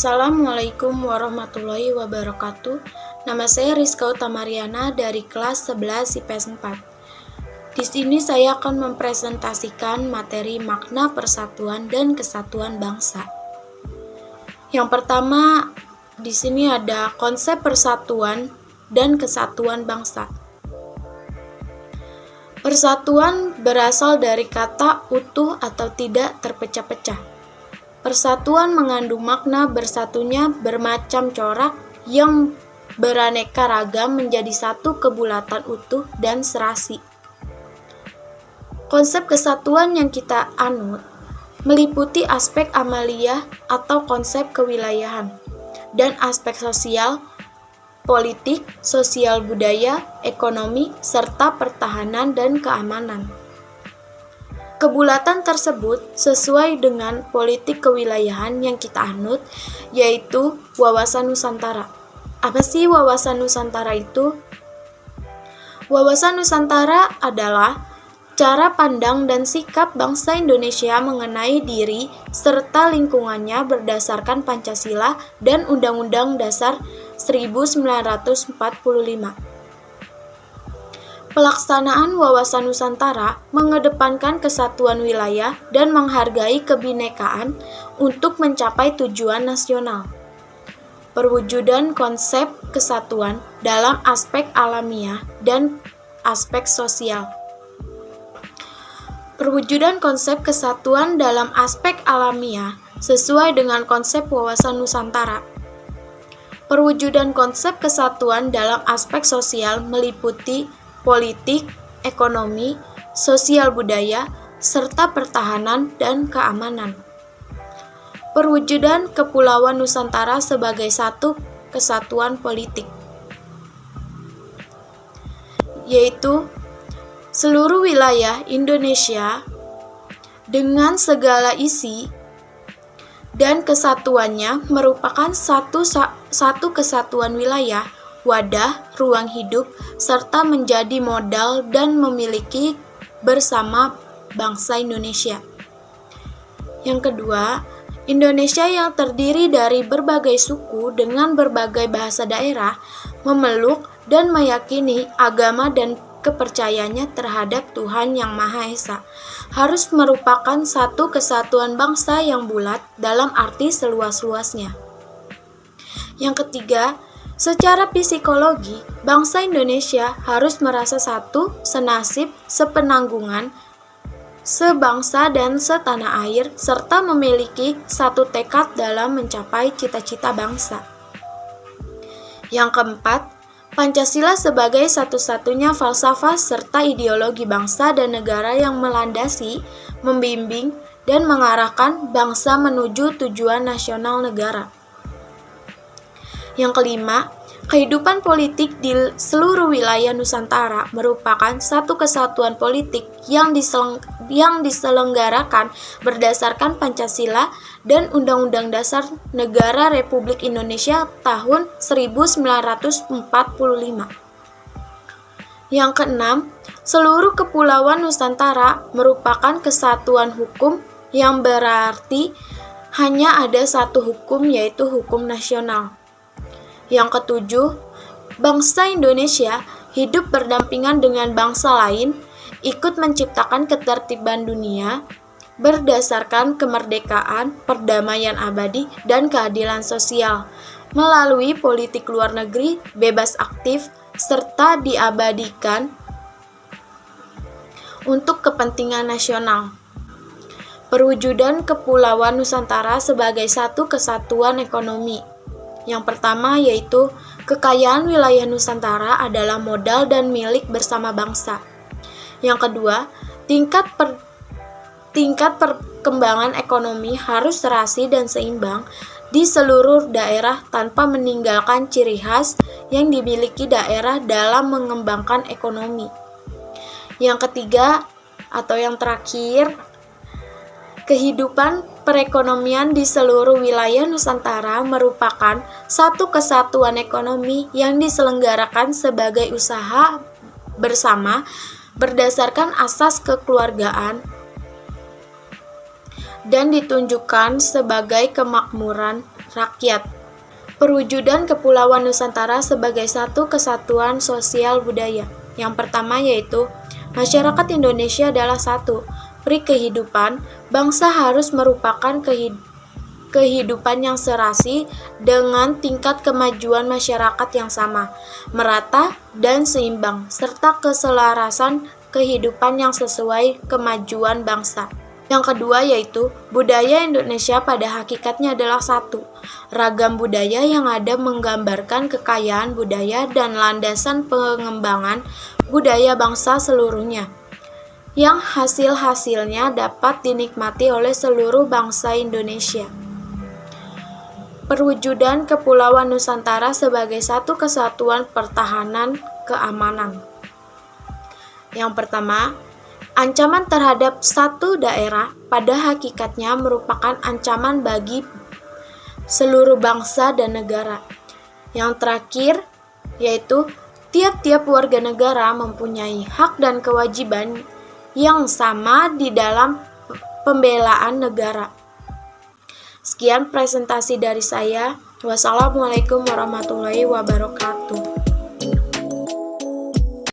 Assalamualaikum warahmatullahi wabarakatuh. Nama saya Rizka Utamariana dari kelas 11 IPS 4. Di sini saya akan mempresentasikan materi makna persatuan dan kesatuan bangsa. Yang pertama, di sini ada konsep persatuan dan kesatuan bangsa. Persatuan berasal dari kata utuh atau tidak terpecah-pecah. Persatuan mengandung makna bersatunya bermacam corak yang beraneka ragam menjadi satu kebulatan utuh dan serasi. Konsep kesatuan yang kita anut meliputi aspek amaliyah atau konsep kewilayahan dan aspek sosial, politik, sosial budaya, ekonomi, serta pertahanan dan keamanan. Kebulatan tersebut sesuai dengan politik kewilayahan yang kita anut, yaitu wawasan Nusantara. Apa sih wawasan Nusantara itu? Wawasan Nusantara adalah cara pandang dan sikap bangsa Indonesia mengenai diri serta lingkungannya berdasarkan Pancasila dan Undang-Undang Dasar 1945. Pelaksanaan wawasan Nusantara mengedepankan kesatuan wilayah dan menghargai kebinekaan untuk mencapai tujuan nasional. Perwujudan konsep kesatuan dalam aspek alamiah dan aspek sosial. Perwujudan konsep kesatuan dalam aspek alamiah sesuai dengan konsep wawasan Nusantara. Perwujudan konsep kesatuan dalam aspek sosial meliputi politik, ekonomi, sosial budaya, serta pertahanan dan keamanan. Perwujudan Kepulauan Nusantara sebagai satu kesatuan politik, yaitu seluruh wilayah Indonesia dengan segala isi dan kesatuannya merupakan satu kesatuan wilayah, wadah, ruang hidup, serta menjadi modal dan memiliki bersama bangsa Indonesia. Yang kedua, Indonesia yang terdiri dari berbagai suku dengan berbagai bahasa daerah memeluk dan meyakini agama dan kepercayaannya terhadap Tuhan Yang Maha Esa harus merupakan satu kesatuan bangsa yang bulat dalam arti seluas-luasnya. Yang ketiga, secara psikologi, bangsa Indonesia harus merasa satu, senasib, sepenanggungan, sebangsa dan setanah air, serta memiliki satu tekad dalam mencapai cita-cita bangsa. Yang keempat, Pancasila sebagai satu-satunya falsafah serta ideologi bangsa dan negara yang melandasi, membimbing, dan mengarahkan bangsa menuju tujuan nasional negara. Yang kelima, kehidupan politik di seluruh wilayah Nusantara merupakan satu kesatuan politik yang diselenggarakan berdasarkan Pancasila dan Undang-Undang Dasar Negara Republik Indonesia tahun 1945. Yang keenam, seluruh kepulauan Nusantara merupakan kesatuan hukum yang berarti hanya ada satu hukum, yaitu hukum nasional. Yang ketujuh, bangsa Indonesia hidup berdampingan dengan bangsa lain, ikut menciptakan ketertiban dunia berdasarkan kemerdekaan, perdamaian abadi, dan keadilan sosial melalui politik luar negeri bebas aktif serta diabadikan untuk kepentingan nasional. Perwujudan Kepulauan Nusantara sebagai satu kesatuan ekonomi. Yang pertama yaitu kekayaan wilayah Nusantara adalah modal dan milik bersama bangsa. Yang kedua, tingkat perkembangan ekonomi harus serasi dan seimbang di seluruh daerah tanpa meninggalkan ciri khas yang dimiliki daerah dalam mengembangkan ekonomi. Yang ketiga atau yang terakhir, kehidupan perekonomian di seluruh wilayah Nusantara merupakan satu kesatuan ekonomi yang diselenggarakan sebagai usaha bersama berdasarkan asas kekeluargaan dan ditunjukkan sebagai kemakmuran rakyat. Perwujudan Kepulauan Nusantara sebagai satu kesatuan sosial budaya. Yang pertama yaitu, masyarakat Indonesia adalah satu. Pri kehidupan, bangsa harus merupakan kehidupan yang serasi dengan tingkat kemajuan masyarakat yang sama, merata, dan seimbang, serta keselarasan kehidupan yang sesuai kemajuan bangsa. Yang kedua yaitu, budaya Indonesia pada hakikatnya adalah satu. Ragam budaya yang ada menggambarkan kekayaan budaya dan landasan pengembangan budaya bangsa seluruhnya, yang hasil-hasilnya dapat dinikmati oleh seluruh bangsa Indonesia. Perwujudan Kepulauan Nusantara sebagai satu kesatuan pertahanan keamanan. Yang pertama, ancaman terhadap satu daerah pada hakikatnya merupakan ancaman bagi seluruh bangsa dan negara. Yang terakhir, yaitu tiap-tiap warga negara mempunyai hak dan kewajiban yang sama di dalam pembelaan negara. Sekian presentasi dari saya. Wassalamualaikum warahmatullahi wabarakatuh.